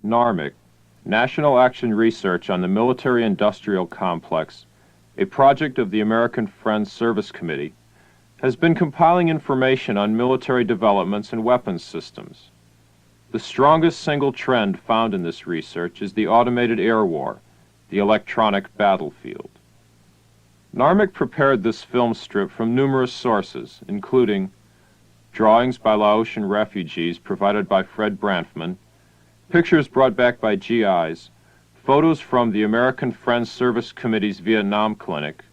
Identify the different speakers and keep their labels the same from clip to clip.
Speaker 1: NARMIC, National Action Research on the Military-Industrial Complex, a project of the American Friends Service Committee, has been compiling information on military developments and weapons systems. The strongest single trend found in this research is the automated air war, the electronic battlefield. NARMIC prepared this film strip from numerous sources, including drawings by Laotian refugees provided by Fred Branfman, pictures brought back by GIs, photos from the American Friends Service Committee's Vietnam Clinic,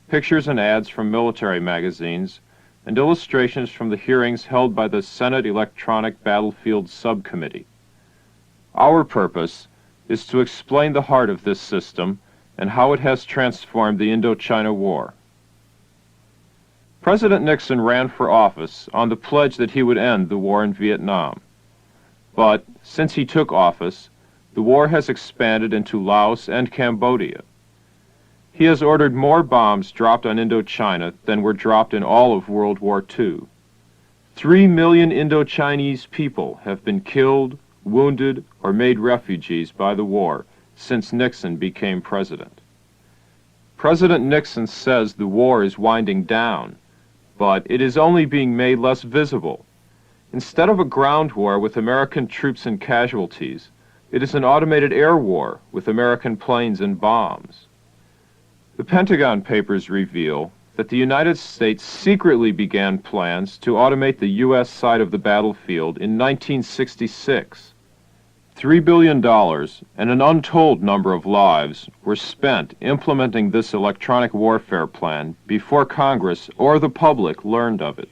Speaker 1: pictures and ads from military magazines, and illustrations from the hearings held by the Senate Electronic Battlefield Subcommittee. Our purpose is to explain the heart of this system and how it has transformed the Indochina War. President Nixon ran for office on the pledge that he would end the war in Vietnam. But since he took office, the war has expanded into Laos and Cambodia. He has ordered more bombs dropped on Indochina than were dropped in all of World War II. 3 million Indochinese people have been killed, wounded, or made refugees by the war since Nixon became president. President Nixon says the war is winding down, but it is only being made less visible. Instead of a ground war with American troops and casualties, it is an automated air war with American planes and bombs. The Pentagon Papers reveal that the United States secretly began plans to automate the U.S. side of the battlefield in 1966. $3 billion and an untold number of lives were spent implementing this electronic warfare plan before Congress or the public learned of it.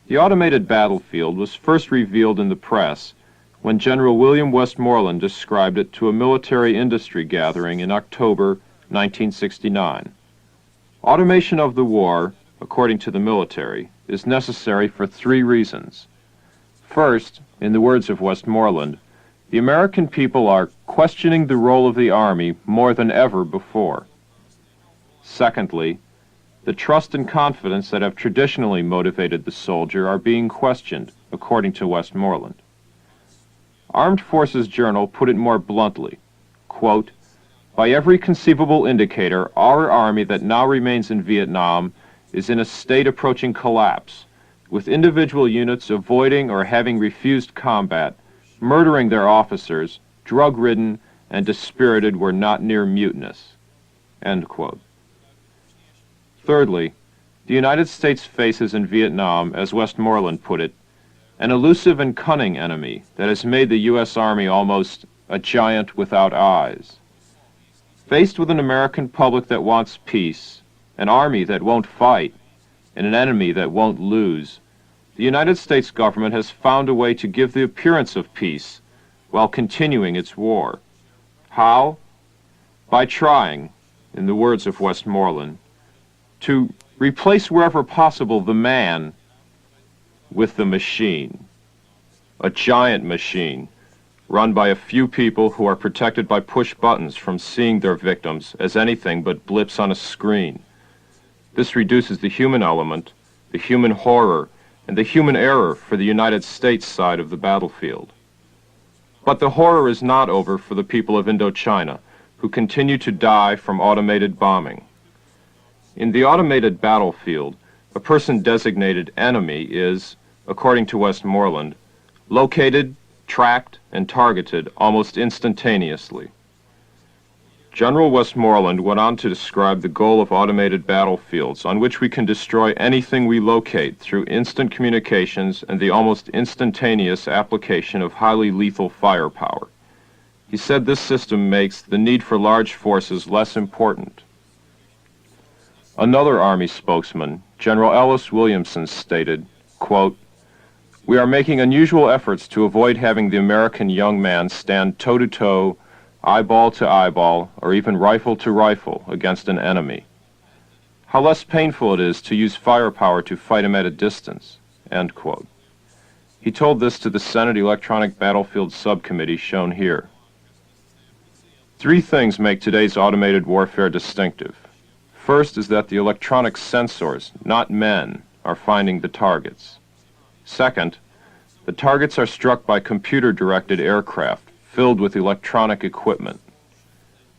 Speaker 1: The automated battlefield was first revealed in the press when General William Westmoreland described it to a military industry gathering in October 1969. Automation of the war, according to the military, is necessary for 3 reasons. First, in the words of Westmoreland, the American people are questioning the role of the Army more than ever before. Secondly, the trust and confidence that have traditionally motivated the soldier are being questioned, according to Westmoreland. Armed Forces Journal put it more bluntly, quote, "By every conceivable indicator, our Army that now remains in Vietnam is in a state approaching collapse, with individual units avoiding or having refused combat, murdering their officers, drug-ridden, and dispirited were not near mutinous." End quote. Thirdly, the United States faces in Vietnam, as Westmoreland put it, an elusive and cunning enemy that has made the U.S. Army almost a giant without eyes. Faced with an American public that wants peace, an army that won't fight, and an enemy that won't lose, the United States government has found a way to give the appearance of peace while continuing its war. How? By trying, in the words of Westmoreland, to replace wherever possible the man with the machine. A giant machine run by a few people who are protected by push buttons from seeing their victims as anything but blips on a screen. This reduces the human element, the human horror, and the human error for the United States side of the battlefield. But the horror is not over for the people of Indochina, who continue to die from automated bombing. In the automated battlefield, a person designated enemy is, according to Westmoreland, located, tracked, and targeted almost instantaneously. General Westmoreland went on to describe the goal of automated battlefields on which we can destroy anything we locate through instant communications and the almost instantaneous application of highly lethal firepower. He said this system makes the need for large forces less important. Another Army spokesman, General Ellis Williamson, stated, quote, "We are making unusual efforts to avoid having the American young man stand toe-to-toe, eyeball to eyeball, or even rifle to rifle against an enemy. How less painful it is to use firepower to fight him at a distance." End quote. He told this to the Senate Electronic Battlefield Subcommittee shown here. 3 things make today's automated warfare distinctive. First is that the electronic sensors, not men, are finding the targets. Second, the targets are struck by computer-directed aircraft, filled with electronic equipment.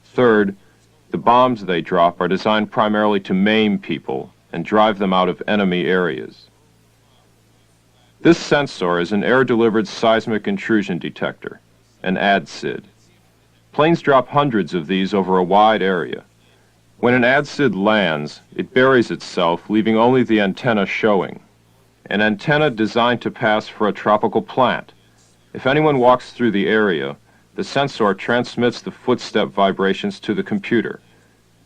Speaker 1: Third, the bombs they drop are designed primarily to maim people and drive them out of enemy areas. This sensor is an air-delivered seismic intrusion detector, an ADSID. Planes drop hundreds of these over a wide area. When an ADSID lands, it buries itself, leaving only the antenna showing. An antenna designed to pass for a tropical plant. If anyone walks through the area, the sensor transmits the footstep vibrations to the computer.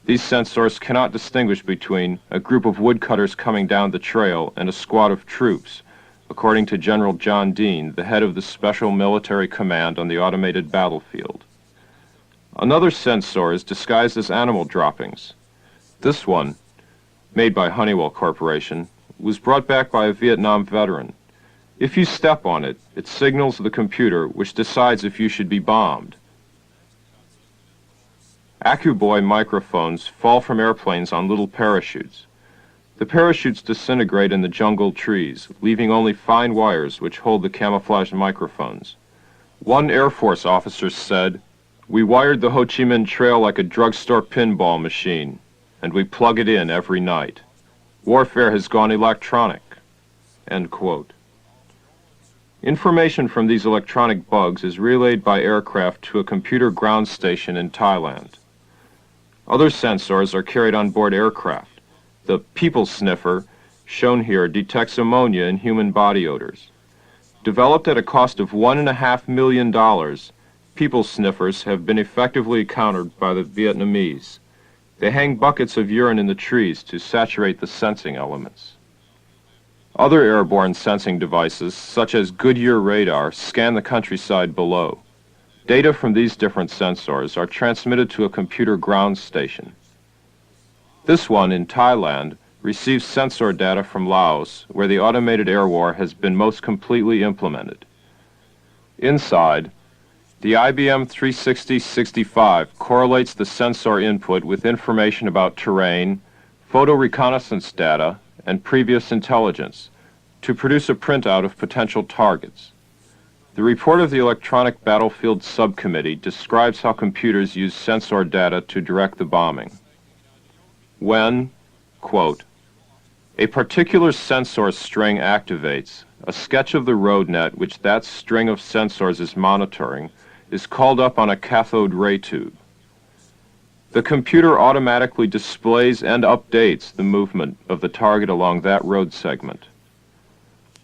Speaker 1: These sensors cannot distinguish between a group of woodcutters coming down the trail and a squad of troops, according to General John Dean, the head of the Special Military Command on the automated battlefield. Another sensor is disguised as animal droppings. This one, made by Honeywell Corporation, was brought back by a Vietnam veteran. If you step on it, it signals the computer, which decides if you should be bombed. AccuBoy microphones fall from airplanes on little parachutes. The parachutes disintegrate in the jungle trees, leaving only fine wires which hold the camouflaged microphones. One Air Force officer said, "We wired the Ho Chi Minh Trail like a drugstore pinball machine, and we plug it in every night. Warfare has gone electronic." End quote. Information from these electronic bugs is relayed by aircraft to a computer ground station in Thailand. Other sensors are carried on board aircraft. The People Sniffer, shown here, detects ammonia in human body odors. Developed at a cost of $1.5 million, People Sniffers have been effectively countered by the Vietnamese. They hang buckets of urine in the trees to saturate the sensing elements. Other airborne sensing devices, such as Goodyear radar, scan the countryside below. Data from these different sensors are transmitted to a computer ground station. This one, in Thailand, receives sensor data from Laos, where the automated air war has been most completely implemented. Inside, the IBM 360-65 correlates the sensor input with information about terrain, photo reconnaissance data, and previous intelligence to produce a printout of potential targets. The report of the Electronic Battlefield Subcommittee describes how computers use sensor data to direct the bombing. When, quote, a particular sensor string activates, a sketch of the road net which that string of sensors is monitoring is called up on a cathode ray tube. The computer automatically displays and updates the movement of the target along that road segment.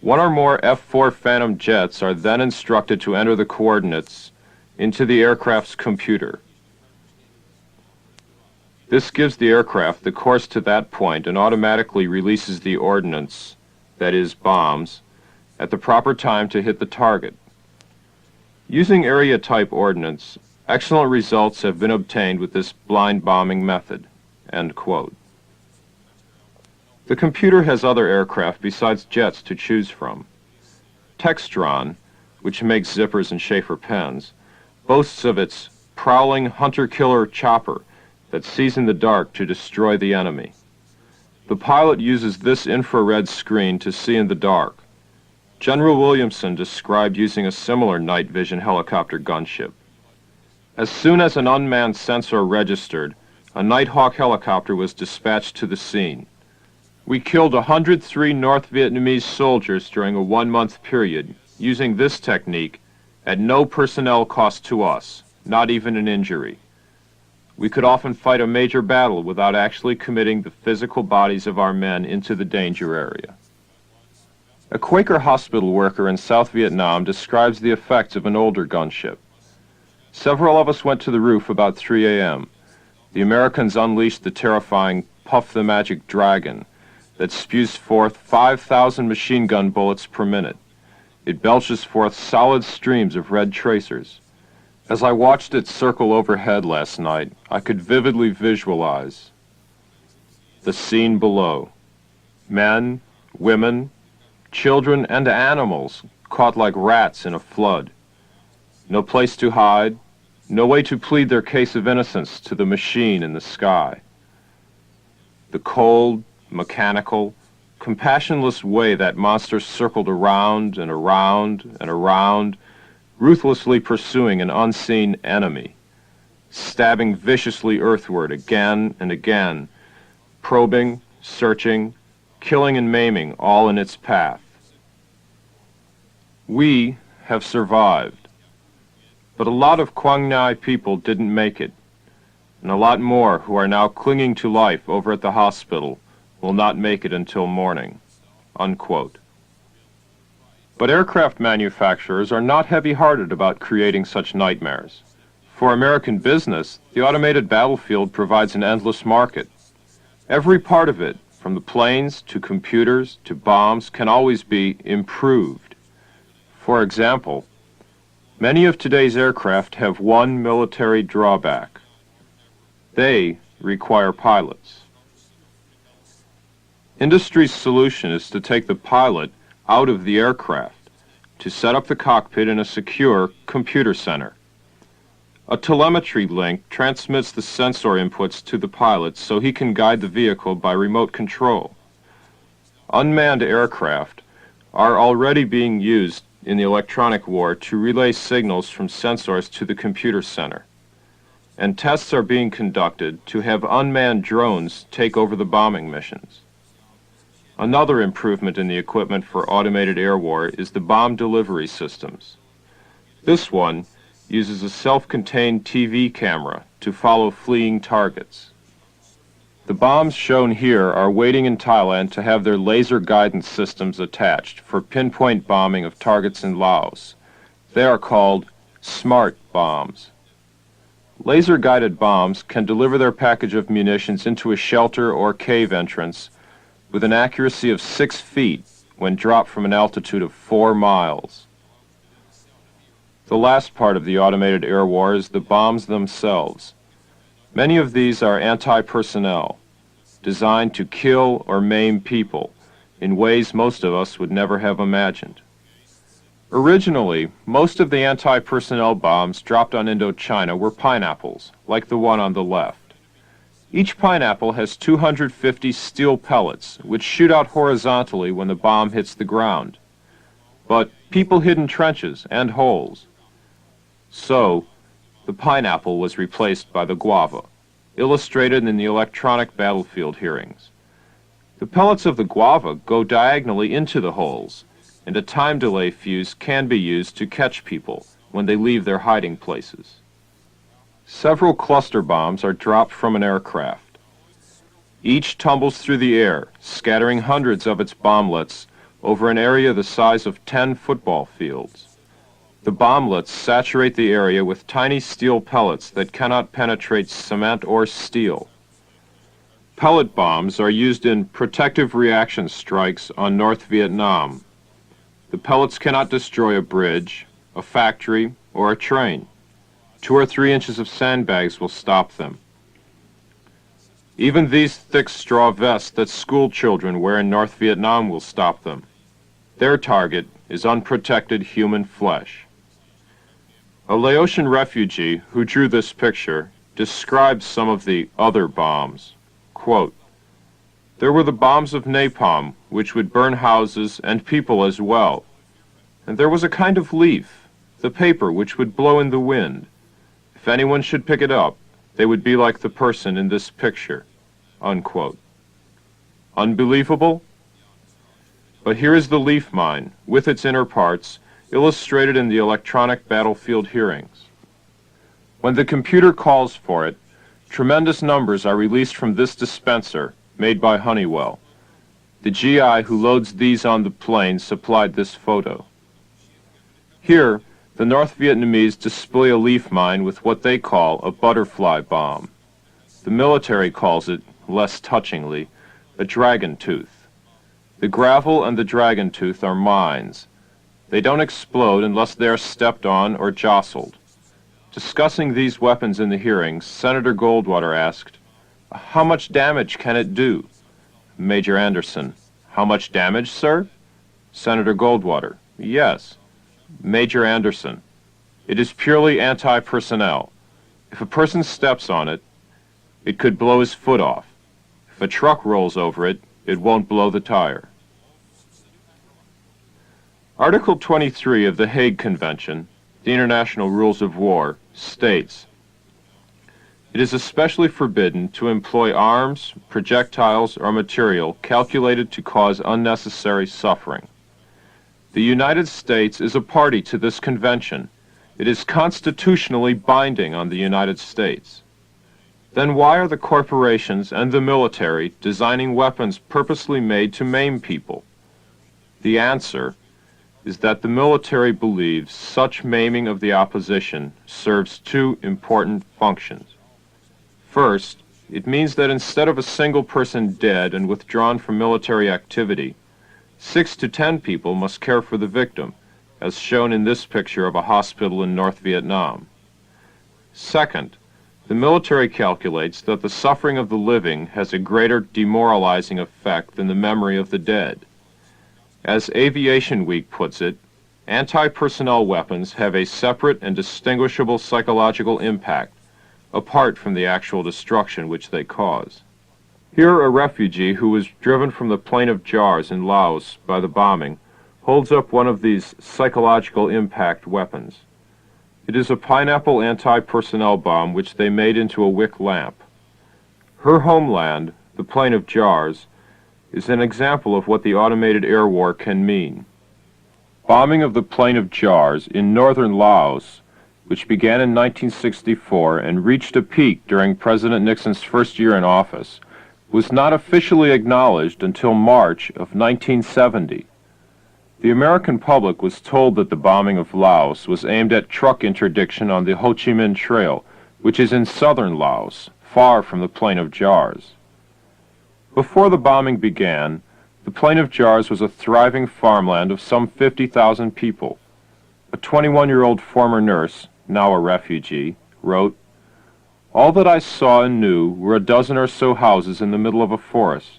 Speaker 1: One or more F-4 Phantom jets are then instructed to enter the coordinates into the aircraft's computer. This gives the aircraft the course to that point and automatically releases the ordnance, that is, bombs, at the proper time to hit the target. Using area-type ordnance, excellent results have been obtained with this blind bombing method. End quote. The computer has other aircraft besides jets to choose from. Textron, which makes zippers and Schaefer pens, boasts of its prowling hunter-killer chopper that sees in the dark to destroy the enemy. The pilot uses this infrared screen to see in the dark. General Williamson described using a similar night vision helicopter gunship. As soon as an unmanned sensor registered, a Nighthawk helicopter was dispatched to the scene. We killed 103 North Vietnamese soldiers during a 1-month period using this technique at no personnel cost to us, not even an injury. We could often fight a major battle without actually committing the physical bodies of our men into the danger area. A Quaker hospital worker in South Vietnam describes the effects of an older gunship. Several of us went to the roof about 3 a.m. The Americans unleashed the terrifying Puff the Magic Dragon that spews forth 5,000 machine gun bullets per minute. It belches forth solid streams of red tracers. As I watched it circle overhead last night, I could vividly visualize the scene below. Men, women, children, and animals caught like rats in a flood. No place to hide, no way to plead their case of innocence to the machine in the sky. The cold, mechanical, compassionless way that monster circled around and around and around ruthlessly pursuing an unseen enemy, stabbing viciously earthward again and again, probing, searching, killing and maiming all in its path. We have survived, but a lot of Quang Ngai people didn't make it, and a lot more who are now clinging to life over at the hospital will not make it until morning." Unquote. But aircraft manufacturers are not heavy-hearted about creating such nightmares. For American business, the automated battlefield provides an endless market. Every part of it, from the planes to computers to bombs, can always be improved. For example, many of today's aircraft have one military drawback. They require pilots. Industry's solution is to take the pilot out of the aircraft, to set up the cockpit in a secure computer center. A telemetry link transmits the sensor inputs to the pilot so he can guide the vehicle by remote control. Unmanned aircraft are already being used in the electronic war to relay signals from sensors to the computer center. And tests are being conducted to have unmanned drones take over the bombing missions. Another improvement in the equipment for automated air war is the bomb delivery systems. This one uses a self-contained TV camera to follow fleeing targets. The bombs shown here are waiting in Thailand to have their laser guidance systems attached for pinpoint bombing of targets in Laos. They are called smart bombs. Laser-guided bombs can deliver their package of munitions into a shelter or cave entrance with an accuracy of 6 feet when dropped from an altitude of 4 miles. The last part of the automated air war is the bombs themselves. Many of these are anti-personnel, designed to kill or maim people in ways most of us would never have imagined. Originally, most of the anti-personnel bombs dropped on Indochina were pineapples, like the one on the left. Each pineapple has 250 steel pellets, which shoot out horizontally when the bomb hits the ground. But people hid in trenches and holes. So, the pineapple was replaced by the guava, illustrated in the electronic battlefield hearings. The pellets of the guava go diagonally into the holes, and a time delay fuse can be used to catch people when they leave their hiding places. Several cluster bombs are dropped from an aircraft. Each tumbles through the air, scattering hundreds of its bomblets over an area the size of 10 football fields. The bomblets saturate the area with tiny steel pellets that cannot penetrate cement or steel. Pellet bombs are used in protective reaction strikes on North Vietnam. The pellets cannot destroy a bridge, a factory, or a train. 2 or 3 inches of sandbags will stop them. Even these thick straw vests that school children wear in North Vietnam will stop them. Their target is unprotected human flesh. A Laotian refugee who drew this picture describes some of the other bombs. Quote, "There were the bombs of napalm, which would burn houses and people as well. And there was a kind of leaf, the paper, which would blow in the wind. If anyone should pick it up, they would be like the person in this picture." Unquote. Unbelievable? But here is the leaf mine, with its inner parts, illustrated in the electronic battlefield hearings. When the computer calls for it, tremendous numbers are released from this dispenser, made by Honeywell. The GI who loads these on the plane supplied this photo. Here, the North Vietnamese display a leaf mine with what they call a butterfly bomb. The military calls it, less touchingly, a dragon tooth. The gravel and the dragon tooth are mines. They don't explode unless they are stepped on or jostled. Discussing these weapons in the hearings, Senator Goldwater asked, "How much damage can it do?" Major Anderson, "How much damage, sir?" Senator Goldwater, "Yes." Major Anderson, "It is purely anti-personnel. If a person steps on it, it could blow his foot off. If a truck rolls over it, it won't blow the tire." Article 23 of the Hague Convention, the International Rules of War, states, "It is especially forbidden to employ arms, projectiles, or material calculated to cause unnecessary suffering." The United States is a party to this convention. It is constitutionally binding on the United States. Then why are the corporations and the military designing weapons purposely made to maim people? The answer is that the military believes such maiming of the opposition serves two important functions. First, it means that instead of a single person dead and withdrawn from military activity, 6 to 10 people must care for the victim, as shown in this picture of a hospital in North Vietnam. Second, the military calculates that the suffering of the living has a greater demoralizing effect than the memory of the dead. As Aviation Week puts it, anti-personnel weapons have a separate and distinguishable psychological impact, apart from the actual destruction which they cause. Here a refugee who was driven from the Plain of Jars in Laos by the bombing holds up one of these psychological impact weapons. It is a pineapple anti-personnel bomb which they made into a wick lamp. Her homeland, the Plain of Jars, is an example of what the automated air war can mean. Bombing of the Plain of Jars in northern Laos, which began in 1964 and reached a peak during President Nixon's first year in office, was not officially acknowledged until March of 1970. The American public was told that the bombing of Laos was aimed at truck interdiction on the Ho Chi Minh Trail, which is in southern Laos, far from the Plain of Jars. Before the bombing began, the Plain of Jars was a thriving farmland of some 50,000 people. A 21-year-old former nurse, now a refugee, wrote, "All that I saw and knew were a dozen or so houses in the middle of a forest.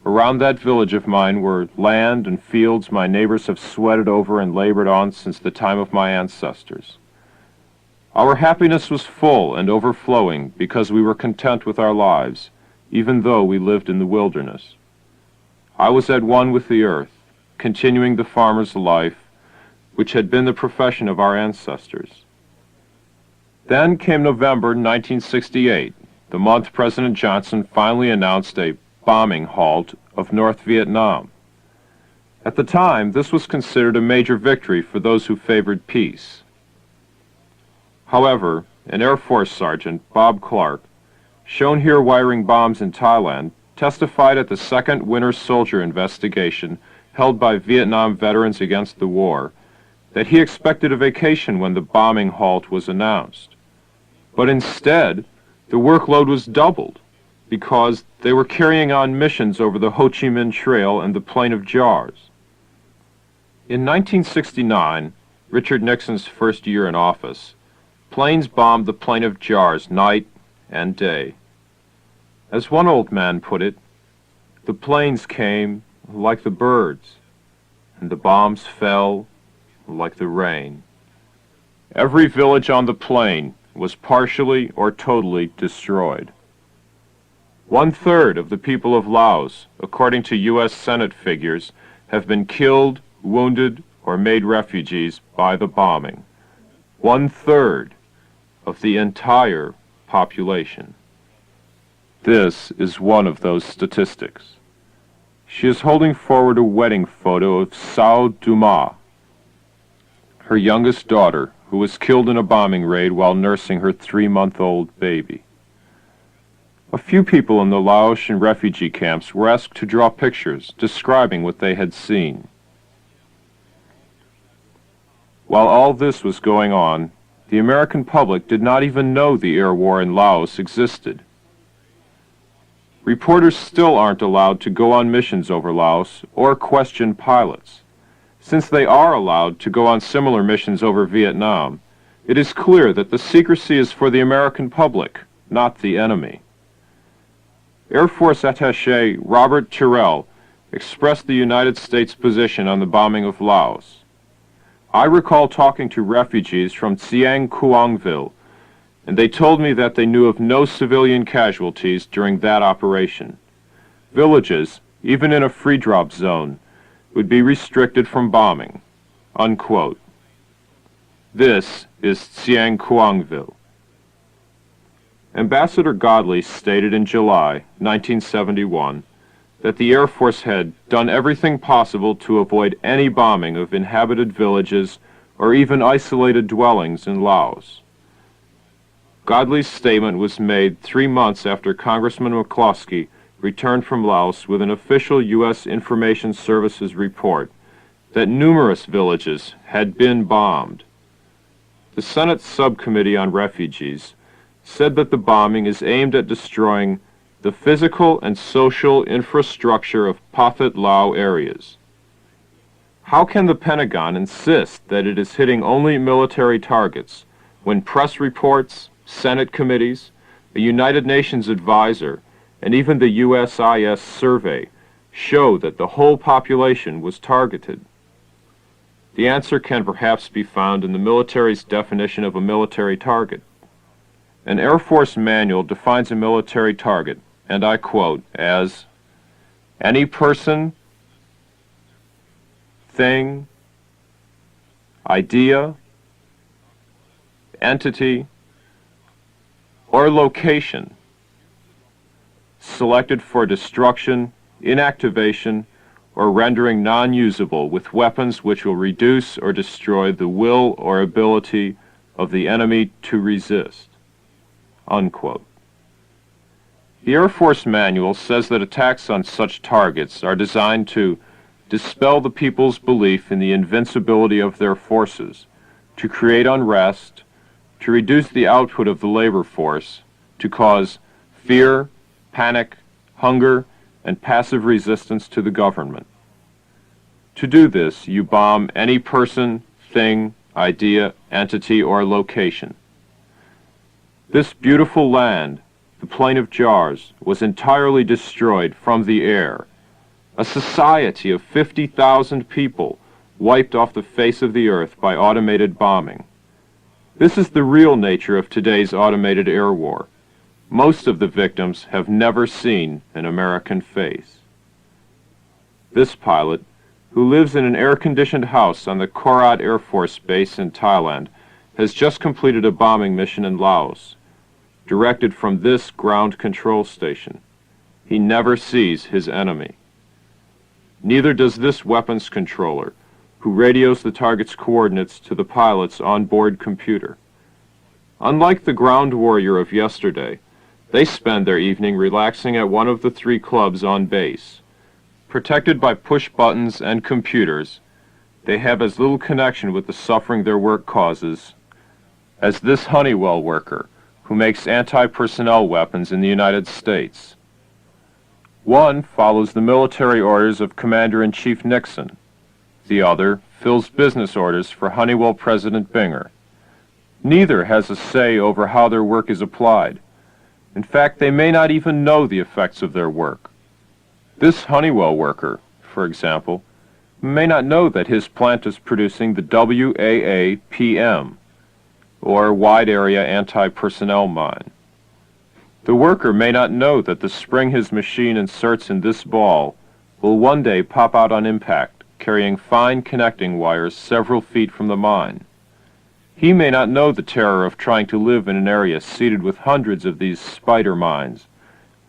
Speaker 1: Around that village of mine were land and fields my neighbors have sweated over and labored on since the time of my ancestors. Our happiness was full and overflowing because we were content with our lives, even though we lived in the wilderness. I was at one with the earth, continuing the farmer's life, which had been the profession of our ancestors." Then came November 1968, the month President Johnson finally announced a bombing halt of North Vietnam. At the time, this was considered a major victory for those who favored peace. However, an Air Force Sergeant, Bob Clark, shown here wiring bombs in Thailand, testified at the second Winter Soldier investigation held by Vietnam Veterans Against the War that he expected a vacation when the bombing halt was announced. But instead, the workload was doubled because they were carrying on missions over the Ho Chi Minh Trail and the Plain of Jars. In 1969, Richard Nixon's first year in office, planes bombed the Plain of Jars night and day. As one old man put it, the planes came like the birds, and the bombs fell like the rain. Every village on the plain was partially or totally destroyed. 1/3 of the people of Laos, according to U.S. Senate figures, have been killed, wounded, or made refugees by the bombing. 1/3 of the entire population. This is one of those statistics. She is holding forward a wedding photo of Sao Duma, her youngest daughter, who was killed in a bombing raid while nursing her 3-month-old baby. A few people in the Laotian refugee camps were asked to draw pictures describing what they had seen. While all this was going on, the American public did not even know the air war in Laos existed. Reporters still aren't allowed to go on missions over Laos or question pilots. Since they are allowed to go on similar missions over Vietnam, it is clear that the secrecy is for the American public, not the enemy. Air Force Attaché Robert Tyrrell expressed the United States position on the bombing of Laos. "I recall talking to refugees from Tsiang Kuangville, and they told me that they knew of no civilian casualties during that operation. Villages, even in a free-drop zone, would be restricted from bombing." Unquote. This is Tsiangkuangville. Ambassador Godley stated in July 1971 that the Air Force had done everything possible to avoid any bombing of inhabited villages or even isolated dwellings in Laos. Godley's statement was made 3 months after Congressman McCloskey returned from Laos with an official U.S. Information Services report that numerous villages had been bombed. The Senate Subcommittee on Refugees said that the bombing is aimed at destroying the physical and social infrastructure of Pathet Lao areas. How can the Pentagon insist that it is hitting only military targets when press reports, Senate committees, a United Nations advisor, and even the USIS survey show that the whole population was targeted? The answer can perhaps be found in the military's definition of a military target. An Air Force manual defines a military target, and I quote, as any person, thing, idea, entity, or location selected for destruction, inactivation, or rendering non-usable with weapons which will reduce or destroy the will or ability of the enemy to resist. Unquote. The Air Force Manual says that attacks on such targets are designed to dispel the people's belief in the invincibility of their forces, to create unrest, to reduce the output of the labor force, to cause fear, panic, hunger, and passive resistance to the government. To do this, you bomb any person, thing, idea, entity, or location. This beautiful land, the Plain of Jars, was entirely destroyed from the air. A society of 50,000 people wiped off the face of the earth by automated bombing. This is the real nature of today's automated air war. Most of the victims have never seen an American face. This pilot, who lives in an air-conditioned house on the Korat Air Force Base in Thailand, has just completed a bombing mission in Laos, directed from this ground control station. He never sees his enemy. Neither does this weapons controller, who radios the target's coordinates to the pilot's onboard computer. Unlike the ground warrior of yesterday, they spend their evening relaxing at one of the 3 clubs on base. Protected by push buttons and computers, they have as little connection with the suffering their work causes as this Honeywell worker who makes anti-personnel weapons in the United States. One follows the military orders of Commander-in-Chief Nixon. The other fills business orders for Honeywell President Binger. Neither has a say over how their work is applied. In fact, they may not even know the effects of their work. This Honeywell worker, for example, may not know that his plant is producing the WAAPM, or Wide Area Anti-Personnel Mine. The worker may not know that the spring his machine inserts in this ball will one day pop out on impact, carrying fine connecting wires several feet from the mine. He may not know the terror of trying to live in an area seeded with hundreds of these spider mines,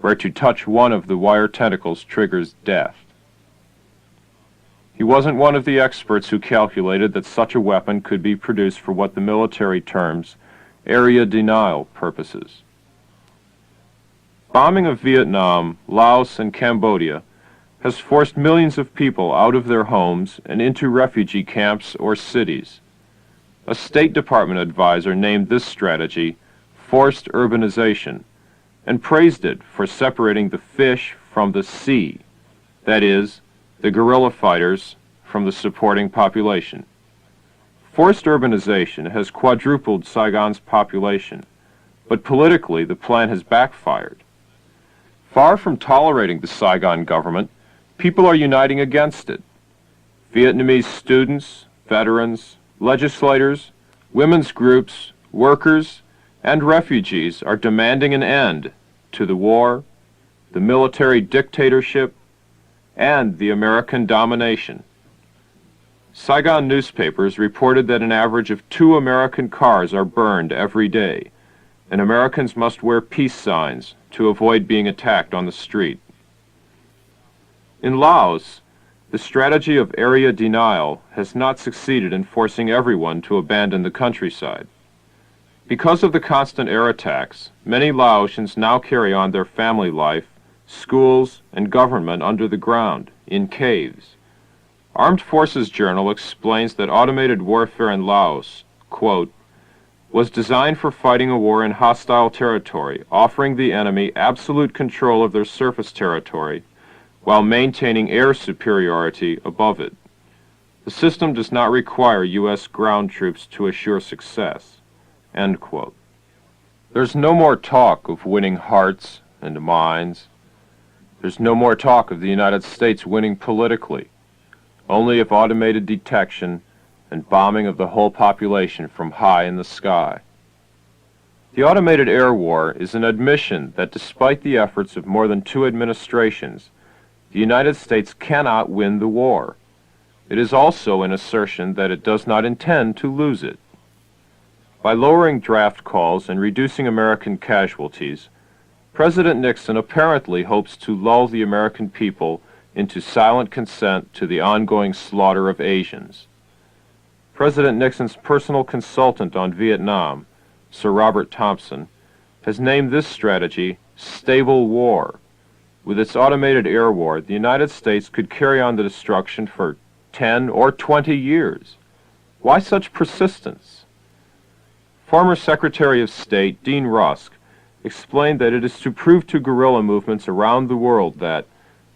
Speaker 1: where to touch one of the wire tentacles triggers death. He wasn't one of the experts who calculated that such a weapon could be produced for what the military terms area denial purposes. Bombing of Vietnam, Laos, and Cambodia has forced millions of people out of their homes and into refugee camps or cities. A State Department advisor named this strategy forced urbanization and praised it for separating the fish from the sea, that is, the guerrilla fighters from the supporting population. Forced urbanization has quadrupled Saigon's population, but politically the plan has backfired. Far from tolerating the Saigon government, people are uniting against it. Vietnamese students, veterans, legislators, women's groups, workers, and refugees are demanding an end to the war, the military dictatorship, and the American domination. Saigon newspapers reported that an average of 2 American cars are burned every day, and Americans must wear peace signs to avoid being attacked on the street. In Laos, the strategy of area denial has not succeeded in forcing everyone to abandon the countryside. Because of the constant air attacks, many Laotians now carry on their family life, schools, and government under the ground, in caves. Armed Forces Journal explains that automated warfare in Laos, quote, was designed for fighting a war in hostile territory, offering the enemy absolute control of their surface territory while maintaining air superiority above it. The system does not require U.S. ground troops to assure success. End quote. There's no more talk of winning hearts and minds. There's no more talk of the United States winning politically, only of automated detection and bombing of the whole population from high in the sky. The automated air war is an admission that despite the efforts of more than 2 administrations, the United States cannot win the war. It is also an assertion that it does not intend to lose it. By lowering draft calls and reducing American casualties, President Nixon apparently hopes to lull the American people into silent consent to the ongoing slaughter of Asians. President Nixon's personal consultant on Vietnam, Sir Robert Thompson, has named this strategy stable war. With its automated air war, the United States could carry on the destruction for 10 or 20 years. Why such persistence? Former Secretary of State Dean Rusk explained that it is to prove to guerrilla movements around the world that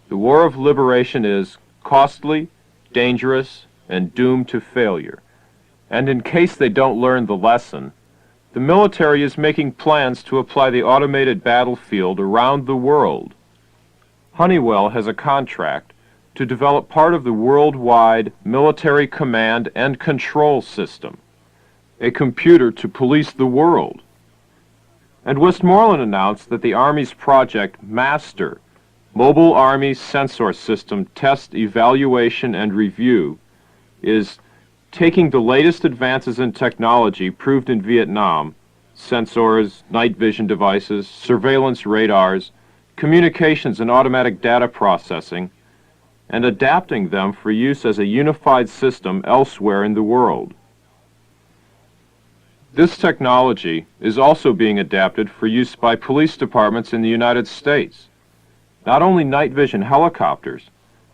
Speaker 1: the war of liberation is costly, dangerous, and doomed to failure. And in case they don't learn the lesson, the military is making plans to apply the automated battlefield around the world. Honeywell has a contract to develop part of the worldwide military command and control system, a computer to police the world. And Westmoreland announced that the Army's project MASTER, Mobile Army Sensor System Test, Evaluation, and Review, is taking the latest advances in technology proved in Vietnam, sensors, night vision devices, surveillance radars, communications and automatic data processing, and adapting them for use as a unified system elsewhere in the world. This technology is also being adapted for use by police departments in the United States. Not only night vision helicopters,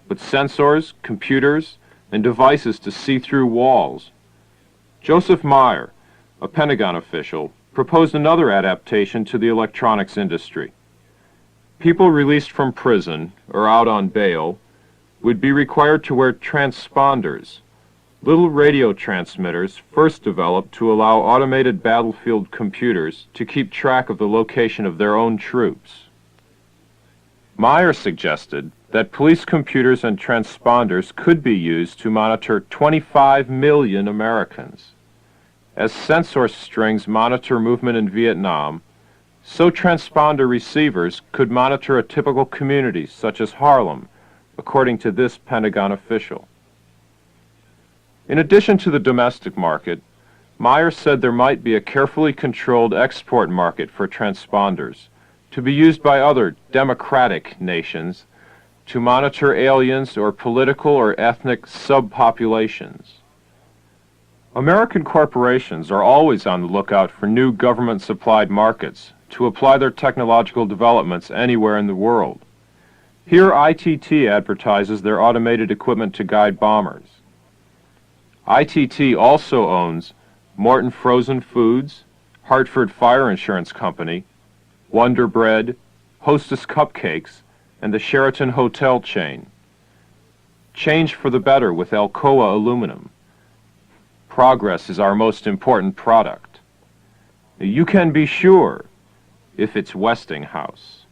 Speaker 1: but sensors, computers, and devices to see through walls. Joseph Meyer, a Pentagon official, proposed another adaptation to the electronics industry. People released from prison or out on bail would be required to wear transponders, little radio transmitters first developed to allow automated battlefield computers to keep track of the location of their own troops. Meyer suggested that police computers and transponders could be used to monitor 25 million Americans. As sensor strings monitor movement in Vietnam, so transponder receivers could monitor a typical community such as Harlem, according to this Pentagon official. In addition to the domestic market, Meyer said there might be a carefully controlled export market for transponders to be used by other democratic nations to monitor aliens or political or ethnic subpopulations. American corporations are always on the lookout for new government-supplied markets to apply their technological developments anywhere in the world. Here, ITT advertises their automated equipment to guide bombers. ITT also owns Morton Frozen Foods, Hartford Fire Insurance Company, Wonder Bread, Hostess Cupcakes, and the Sheraton Hotel chain. Change for the better with Alcoa Aluminum. Progress is our most important product. You can be sure if it's Westinghouse.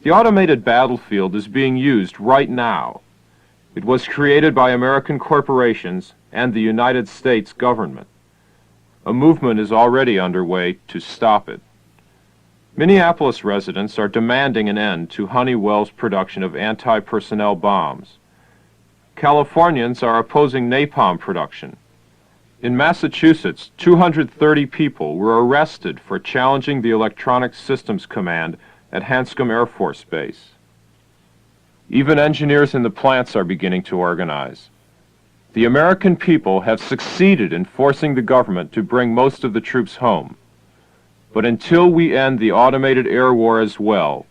Speaker 1: The automated battlefield is being used right now. It was created by American corporations and the United States government. A movement is already underway to stop it. Minneapolis residents are demanding an end to Honeywell's production of anti-personnel bombs. Californians are opposing napalm production. In Massachusetts, 230 people were arrested for challenging the Electronic Systems Command at Hanscom Air Force Base. Even engineers in the plants are beginning to organize. The American people have succeeded in forcing the government to bring most of the troops home. But until we end the automated air war as well,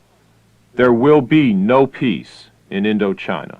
Speaker 1: there will be no peace in Indochina.